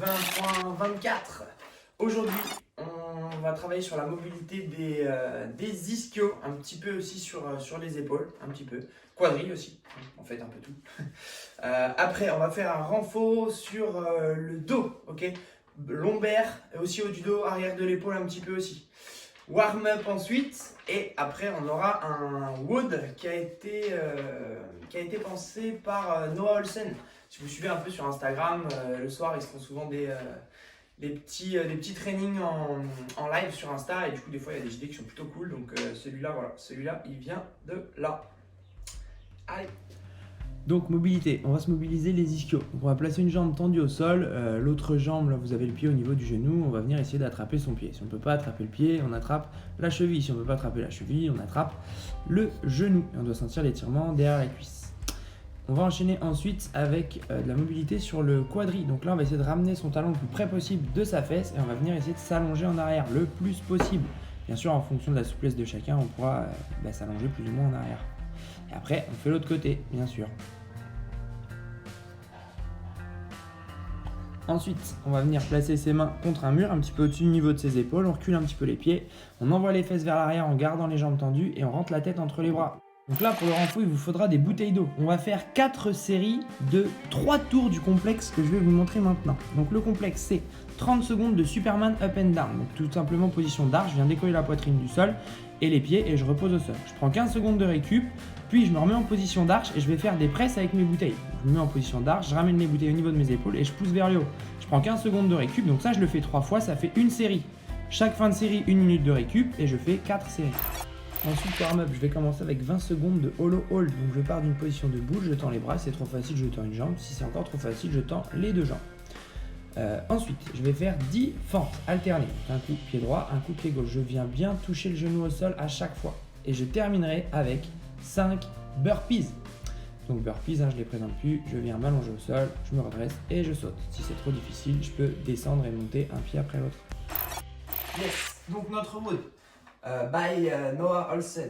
20.24. Aujourd'hui, on va travailler sur la mobilité des ischios, un petit peu aussi sur les épaules, un petit peu. Quadri aussi, en fait un peu tout. Après, on va faire un renfort sur le dos, ok? Lombaire, aussi haut du dos, arrière de l'épaule un petit peu aussi. Warm-up ensuite, et après on aura un WOD qui a été pensé par Noah Olsen. Si vous suivez un peu sur Instagram, le soir ils se font souvent des petits trainings en live sur Insta, et du coup des fois il y a des idées qui sont plutôt cool, donc celui-là voilà, celui-là il vient de là. Allez. Donc mobilité, on va se mobiliser les ischios. Donc, on va placer une jambe tendue au sol, l'autre jambe, là vous avez le pied au niveau du genou, on va venir essayer d'attraper son pied. Si on ne peut pas attraper le pied, on attrape la cheville. Si on ne peut pas attraper la cheville, on attrape le genou. Et on doit sentir l'étirement derrière la cuisse. On va enchaîner ensuite avec de la mobilité sur le quadri. Donc là on va essayer de ramener son talon le plus près possible de sa fesse et on va venir essayer de s'allonger en arrière le plus possible. Bien sûr en fonction de la souplesse de chacun, on pourra s'allonger plus ou moins en arrière. Et après on fait l'autre côté, bien sûr. Ensuite, on va venir placer ses mains contre un mur, un petit peu au-dessus du niveau de ses épaules. On recule un petit peu les pieds, on envoie les fesses vers l'arrière en gardant les jambes tendues et on rentre la tête entre les bras. Donc là, pour le renfort, il vous faudra des bouteilles d'eau. On va faire 4 séries de 3 tours du complexe que je vais vous montrer maintenant. Donc le complexe, c'est 30 secondes de Superman up and down. Donc tout simplement position d'arche, je viens décoller la poitrine du sol et les pieds et je repose au sol. Je prends 15 secondes de récup, puis je me remets en position d'arche et je vais faire des presses avec mes bouteilles. Je me mets en position d'arche, je ramène les bouteilles au niveau de mes épaules et je pousse vers le haut. Je prends 15 secondes de récup, donc ça je le fais 3 fois, ça fait une série. Chaque fin de série, 1 minute de récup et je fais 4 séries. Ensuite, warm-up, je vais commencer avec 20 secondes de hollow hold. Donc je pars d'une position de boule, je tends les bras, si c'est trop facile, je tends une jambe. Si c'est encore trop facile, je tends les deux jambes. Ensuite, je vais faire 10 fentes alternées. Un coup pied droit, un coup pied gauche. Je viens bien toucher le genou au sol à chaque fois. Et je terminerai avec 5 burpees. Donc burpees, je ne les présente plus. Je viens m'allonger au sol, je me redresse et je saute. Si c'est trop difficile, je peux descendre et monter un pied après l'autre. Yes, donc notre WOD by Noah Olsen.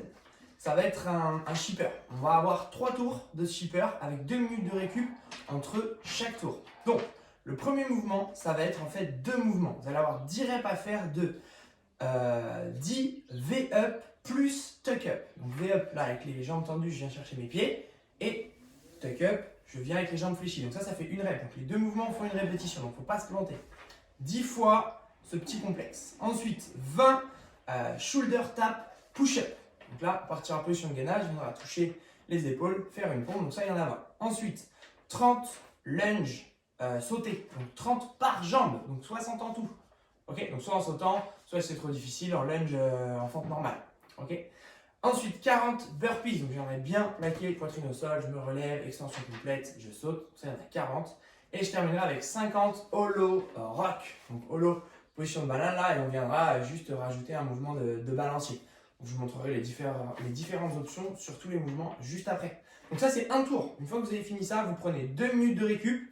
Ça va être un shipper. On va avoir 3 tours de shipper avec 2 minutes de récup entre chaque tour. Donc, le premier mouvement, ça va être en fait 2 mouvements. Vous allez avoir 10 reps à faire de 10 V-up plus tuck-up. Donc V-up là avec les jambes tendues, je viens chercher mes pieds. Et tuck-up, je viens avec les jambes fléchies. Donc ça fait une rep. Donc les 2 mouvements font une répétition. Donc il ne faut pas se planter. 10 fois ce petit complexe. Ensuite, 20 shoulder tap push-up. Donc là, à partir en position de gainage, on va toucher les épaules, faire une pompe. Donc ça, il y en a 20. Ensuite, 30 lunge sauter. Donc 30 par jambe. Donc 60 en tout. Ok, donc soit en sautant, soit si c'est trop difficile, en lunge en fente normale. Ok. Ensuite, 40 burpees. Donc j'aimerais bien plaquer poitrine au sol, je me relève, extension complète, je saute. Donc ça, il y en a 40. Et je terminerai avec 50 hollow rock. Donc hollow, position de banane là, et on viendra juste rajouter un mouvement de balancier. Donc, je vous montrerai les différentes options sur tous les mouvements juste après. Donc ça, c'est un tour. Une fois que vous avez fini ça, vous prenez 2 minutes de récup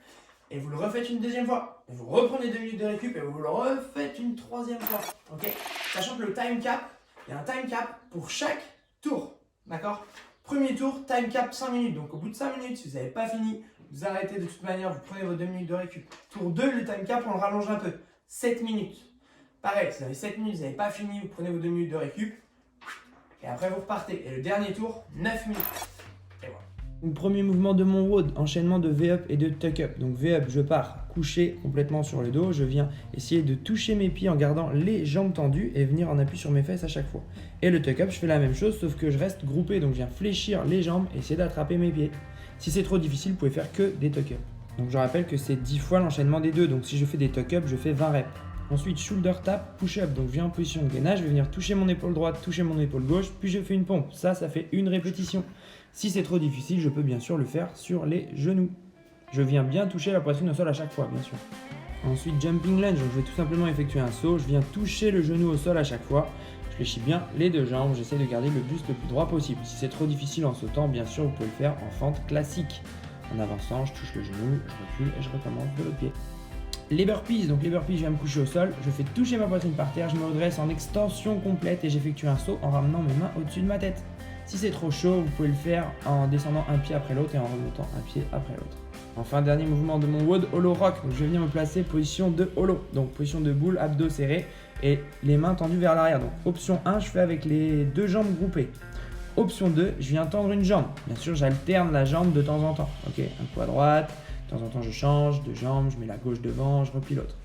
et vous le refaites une deuxième fois. Et vous reprenez 2 minutes de récup et vous le refaites une troisième fois. Ok? Sachant que le time cap, il y a un time cap pour chaque tour. D'accord? Premier tour, time cap 5 minutes. Donc au bout de 5 minutes, si vous n'avez pas fini, vous arrêtez de toute manière, vous prenez vos 2 minutes de récup. Tour 2, le time cap, on le rallonge un peu. 7 minutes. Pareil, si vous avez 7 minutes, vous n'avez pas fini, vous prenez vos 2 minutes de récup. Et après, vous repartez. Et le dernier tour, 9 minutes. Et voilà. Donc, premier mouvement de mon WOD, enchaînement de V-up et de tuck-up. Donc V-up, je pars couché complètement sur le dos. Je viens essayer de toucher mes pieds en gardant les jambes tendues et venir en appui sur mes fesses à chaque fois. Et le tuck-up, je fais la même chose, sauf que je reste groupé. Donc je viens fléchir les jambes et essayer d'attraper mes pieds. Si c'est trop difficile, vous pouvez faire que des tuck-up. Donc je rappelle que c'est 10 fois l'enchaînement des deux. Donc si je fais des tuck-up, je fais 20 reps. Ensuite, shoulder tap, push-up. Donc, je viens en position de gainage, je vais venir toucher mon épaule droite, toucher mon épaule gauche, puis je fais une pompe. Ça fait une répétition. Si c'est trop difficile, je peux bien sûr le faire sur les genoux. Je viens bien toucher la poitrine au sol à chaque fois, bien sûr. Ensuite, jumping lunge. Donc, je vais tout simplement effectuer un saut. Je viens toucher le genou au sol à chaque fois. Je fléchis bien les deux jambes. J'essaie de garder le buste le plus droit possible. Si c'est trop difficile en sautant, bien sûr, vous pouvez le faire en fente classique. En avançant, je touche le genou, je recule et je recommence de l'autre pied. Les burpees, donc les burpees, je viens me coucher au sol, je fais toucher ma poitrine par terre, je me redresse en extension complète et j'effectue un saut en ramenant mes mains au-dessus de ma tête. Si c'est trop chaud, vous pouvez le faire en descendant un pied après l'autre et en remontant un pied après l'autre. Enfin, dernier mouvement de mon WOD, holo rock. Donc, je vais venir me placer position de holo. Donc, position de boule, abdos serrés et les mains tendues vers l'arrière. Donc, option 1, je fais avec les deux jambes groupées. Option 2, je viens tendre une jambe. Bien sûr, j'alterne la jambe de temps en temps. Ok, un coup à droite, de temps en temps je change de jambe, je mets la gauche devant, je replie l'autre.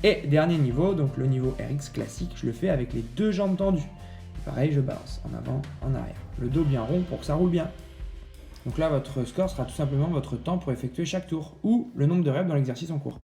Et dernier niveau, donc le niveau RX classique, je le fais avec les deux jambes tendues. Et pareil, je balance en avant, en arrière. Le dos bien rond pour que ça roule bien. Donc là, votre score sera tout simplement votre temps pour effectuer chaque tour ou le nombre de reps dans l'exercice en cours.